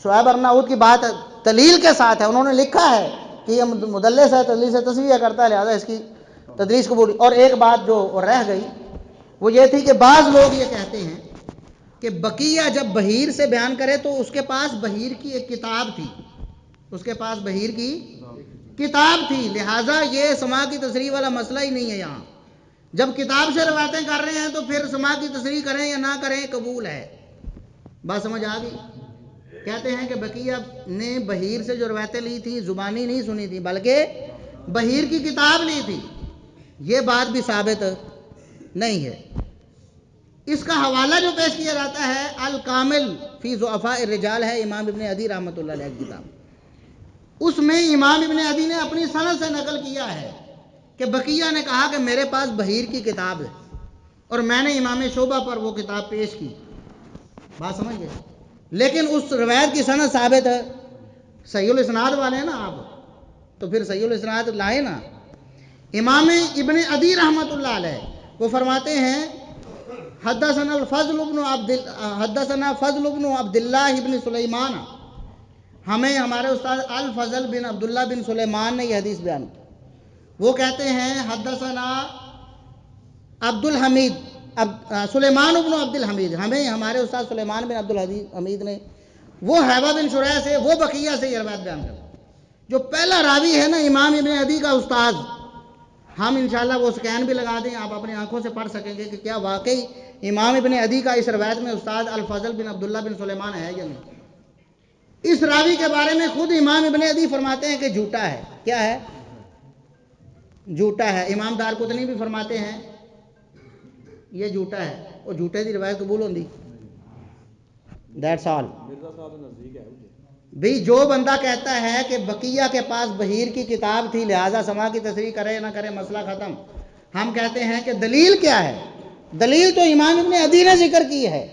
شعیب ارناؤت کی بات دلیل کے ساتھ ہے، انہوں نے لکھا ہے کہ یہ مدلس ہے، تدلیس تسویہ کرتا ہے، لہذا اس کی تدلیس قبول. اور ایک بات جو رہ گئی وہ یہ تھی کہ بعض لوگ یہ کہتے ہیں کہ بقیہ جب بحیر سے بیان کرے تو اس کے پاس بحیر کی ایک کتاب تھی، اس کے پاس بحیر کی کتاب تھی، لہٰذا یہ سماع کی تصریح والا مسئلہ ہی نہیں ہے. یہاں جب کتاب سے روایتیں کر رہے ہیں تو پھر سماع کی تصریح کریں یا نہ کریں قبول ہے. بات سمجھ آ گئی؟ کہتے ہیں کہ بقیہ نے بحیر سے جو روایتیں لی تھی زبانی نہیں سنی تھی بلکہ بحیر کی کتاب لی تھی. یہ بات بھی ثابت نہیں ہے. اس کا حوالہ جو پیش کیا جاتا ہے الکامل فی ضعفاء الرجال ہے، امام ابن عدی رحمۃ اللہ علیہ کی کتاب. اس میں امام ابن عدی نے اپنی سند سے نقل کیا ہے کہ بقیہ نے کہا کہ میرے پاس بحیر کی کتاب ہے اور میں نے امام شعبہ پر وہ کتاب پیش کی. بات سمجھ گئے؟ لیکن اس روایت کی سند ثابت ہے. صحیح الاسناد والے ہیں نا آپ, تو پھر صحیح الاسناد لائے نا. امام ابن عدی رحمۃ اللہ علیہ وہ فرماتے ہیں حدثنا فضل بن عبداللہ بن سلیمان, ہمیں ہمارے استاد الفضل بن عبداللہ بن سلیمان نے یہ حدیث بیان کی. وہ کہتے ہیں حدثنا عبد الحمید سلیمان بن عبد الحمید, ہمیں ہمارے استاد سلیمان بن عبد الحمید نے وہ حیوہ بن شریح سے وہ بقیہ سے یہ روایت بیان کرتے. جو پہلا راوی ہے نا امام ابن عدی کا استاد, ہم انشاءاللہ وہ سکین بھی لگا دیں, آپ اپنی آنکھوں سے پڑھ سکیں گے کہ کیا واقعی امام ابن عدی کا اس روایت میں استاد الفضل بن عبداللہ بن سلیمان ہے یا نہیں. اس راوی کے بارے میں خود امام ابن عدی فرماتے ہیں کہ جھوٹا ہے. کیا ہے؟ جھوٹا ہے. امام دارقطنی بھی فرماتے ہیں یہ جھوٹا ہے, اور جھوٹے کی روایت قبول ہوندی. That's all. مرزا صاحب نزدیک ہے بھی جو بندہ کہتا ہے کہ بقیہ کے پاس بحیر کی کتاب تھی لہذا سما کی تصریح کرے یا نہ کرے مسئلہ ختم, ہم کہتے ہیں کہ دلیل کیا ہے؟ دلیل تو امام ابن عدی نے ذکر کی ہے,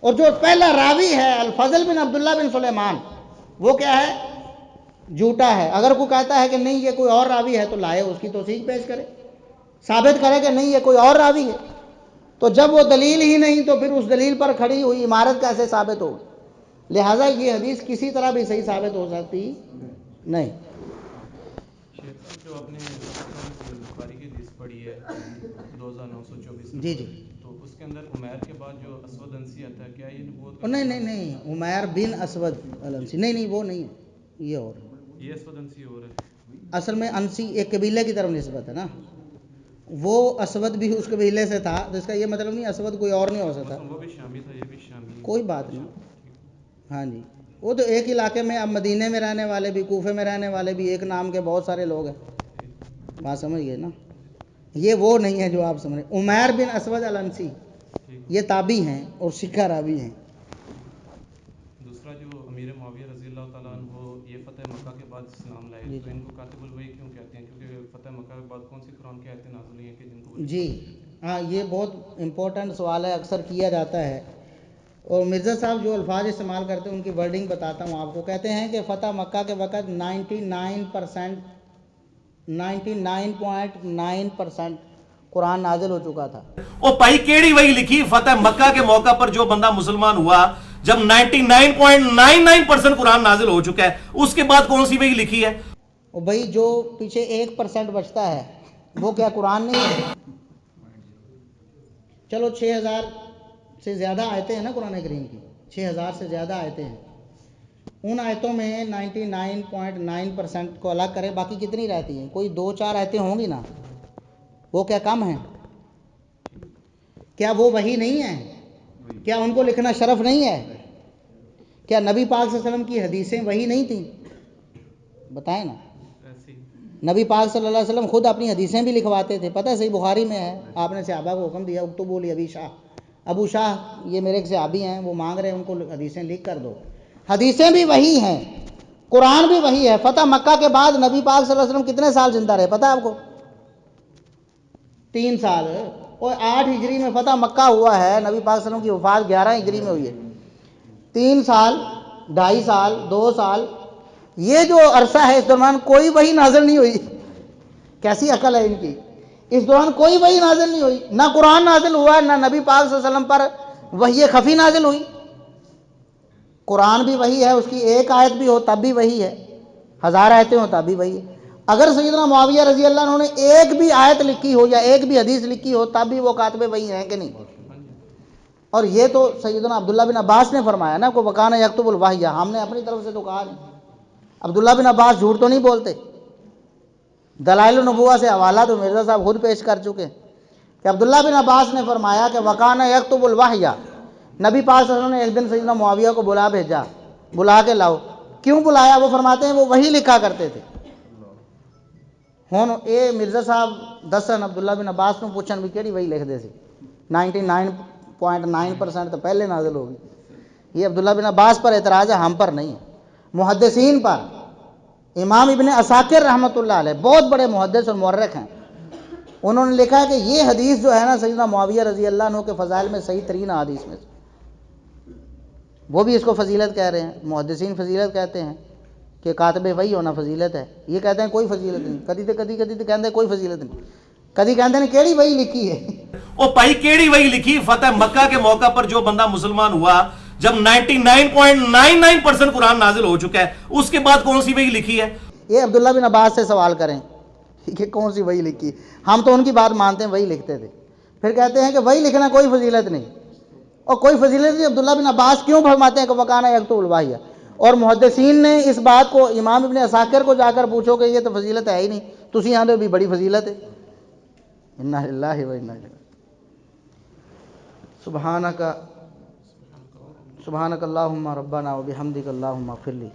اور جو پہلا راوی ہے الفضل بن عبداللہ بن سلیمان وہ کیا ہے؟ جھوٹا ہے. اگر کوئی کہتا ہے کہ نہیں یہ کوئی اور راوی ہے تو لائے اس کی توثیق پیش کرے, ثابت کرے کہ نہیں یہ کوئی اور راوی ہے. تو جب وہ دلیل ہی نہیں تو پھر اس دلیل پر کھڑی ہوئی عمارت کیسے ثابت ہوگی؟ لہٰذا یہ حدیث کسی طرح بھی صحیح ثابت ہو سکتی نہیں. شیخ صاحب جو آپ نے بخاری کی حدیث پڑھی ہے 2924 جی جی, تو اس کے اندر عمیر کے بعد جو اسود انسی آتا ہے, کیا یہ نبوت کا؟ نہیں عمیر بن اسود الانسی, نہیں وہ نہیں ہے, یہ اور یہ اسود انسی اور ہے. اصل میں انسی ایک قبیلے کی طرف نسبت ہے نا, وہ اسود بھی اس قبیلے سے تھا, تو اس کا یہ مطلب نہیں اسود کوئی اور نہیں ہو سکتا. وہ بھی شامی تھا, یہ بھی شامی. کوئی بات نہیں. ہاں جی, وہ تو ایک علاقے میں, اب مدینے میں رہنے والے بھی کوفے میں رہنے والے بھی ایک نام کے بہت سارے لوگ ہیں. بات سمجھ گئے نا, یہ وہ نہیں ہے جو آپ سمجھ. عمیر بن اسود الانسی یہ تابعی ہیں اور سکھا راوی ہیں. دوسرا جو امیر معاویہ رضی اللہ تعالیٰ عنہ یہ فتح مکہ کے بعد اسلام لائے, تو ان کو کاتب الوحی کیوں کہتے ہیں؟ کیونکہ فتح مکہ کے بعد کون سی قرآن کی آیتیں نازل ہوئی ہیں کہ جن کو جی ہاں, یہ بہت امپورٹنٹ سوال ہے, اکثر کیا جاتا ہے. اور مرزا صاحب جو الفاظ استعمال کرتے ہیں ان کی ورڈنگ بتاتا ہوں آپ کو. کہتے ہیں کہ فتح مکہ کے وقت 99.9% قرآن نازل ہو چکا تھا. او بھائی کیڑی وہی لکھی فتح مکہ کے موقع پر جو بندہ مسلمان ہوا جب 99.99% قرآن نازل ہو چکا ہے, اس کے بعد کون سی وہی لکھی ہے؟ اور بھائی جو پیچھے 1% بچتا ہے وہ کیا قرآن نہیں ہے؟ چلو 6000 سے زیادہ آیتیں ہیں نا قرآن کریم کی, 6000 سے زیادہ آیتیں ہیں. ان آیتوں میں 99.9% کو الگ کرے, باقی کتنی رہتی ہیں؟ کوئی 2-4 آیتیں ہوں گی نا, وہ کیا کم ہیں؟ کیا وہ وحی نہیں ہے؟ کیا ان کو لکھنا شرف نہیں ہے؟ کیا نبی پاک صلی اللہ علیہ وسلم کی حدیثیں وحی نہیں تھیں؟ بتائیں نا. نبی پاک صلی اللہ علیہ وسلم خود اپنی حدیثیں بھی لکھواتے تھے, پتہ ہے صحیح بخاری میں ہے, آپ نے صحابہ کو حکم دیا اکتبوا لی ابو شاہ یہ میرے ایک صحابی ہیں, وہ مانگ رہے ہیں ان کو حدیثیں لکھ کر دو. حدیثیں بھی وہی ہیں, قرآن بھی وہی ہے. فتح مکہ کے بعد نبی پاک صلی اللہ علیہ وسلم کتنے سال زندہ رہے پتہ ہے آپ کو؟ 3 سال. اور 8 ہجری میں فتح مکہ ہوا ہے, نبی پاک صلی اللہ علیہ وسلم کی وفات 11 ہجری میں ہوئی ہے. 3 سال, 2.5 سال, 2 سال, یہ جو عرصہ ہے اس دوران کوئی وحی نازل نہیں ہوئی. کیسی عقل ہے ان کی؟ اس دوران کوئی وحی نازل نہیں ہوئی, نہ قرآن نازل ہوا, نہ نبی پاک صلی اللہ علیہ وسلم پر وحی خفی نازل ہوئی. قرآن بھی وہی ہے, اس کی ایک آیت بھی ہو تب بھی وہی ہے, 1000 آیتیں ہوں تب بھی وہی ہے. اگر سیدنا معاویہ رضی اللہ عنہ نے ایک بھی آیت لکھی ہو یا ایک بھی حدیث لکھی ہو تب بھی وہ کاتب وحی ہیں کہ نہیں؟ اور یہ تو سیدنا عبداللہ بن عباس نے فرمایا نا, کو وکان یکتب الوحی, ہم نے اپنی طرف سے تو کہا نہیں. عبداللہ بن عباس جھوٹ تو نہیں بولتے. دلائل النبوہ سے حوالہ تو مرزا صاحب خود پیش کر چکے کہ عبداللہ بن عباس نے فرمایا کہ وکان یکتب الوحی, نبی پاک صلی اللہ علیہ وسلم نے ایک دن سیدنا معاویہ کو بلا بھیجا, بلا کے لاؤ. کیوں بلایا؟ وہ فرماتے ہیں وہ وہی لکھا کرتے تھے. ہن اے مرزا صاحب دسن عبداللہ بن عباس کو پوچھن بھی کیڑی وہی لکھ دے سی, 99.9% تو پہلے نازل ہو گئی. یہ عبداللہ بن عباس پر اعتراض ہے, ہم پر نہیں ہے. محدثین پر امام ابن عساکر رحمۃ اللہ علیہ بہت بڑے محدث اور مورخ ہیں, انہوں نے لکھا ہے کہ یہ حدیث جو ہے نا سیدنا معاویہ رضی اللہ عنہ کے فضائل میں صحیح ترین حدیث میں سے، وہ بھی اس کو فضیلت کہہ رہے ہیں، محدثین فضیلت کہتے ہیں کہ کاتب وحی ہونا فضیلت ہے، یہ کہتے ہیں کوئی فضیلت نہیں، کدی تو کہتے ہیں کوئی فضیلت نہیں، کدی کہتے ہیں کیڑی وحی لکھی ہے۔ او بھائی کیڑی وہی لکھی؟ فتح مکہ کے موقع پر جو بندہ مسلمان ہوا جب 99.99% قرآن نازل ہو چکا ہے، اس کے بعد کون سی وہی لکھی ہے؟ یہ عبداللہ بن عباس سے سوال کریں کہ کون سی وحی لکھی، ہم تو ان کی بات مانتے ہیں، وحی لکھتے تھے، پھر کہتے ہیں کہ وحی لکھنا کوئی فضیلت نہیں، اور کوئی فضیلت نہیں۔ عبداللہ بن عباس کیوں فرماتے ہیں کہ وکانہ یکتب الوحی، اور محدثین نے اس بات کو امام ابن عساکر کو جا کر پوچھو کہ یہ تو فضیلت ہے ہی نہیں، تسی یہاں بھی بڑی فضیلت ہے۔ انا للہ و انا الیہ سبحانک اللہم ربنا و بحمدک اللہم اغفر لی۔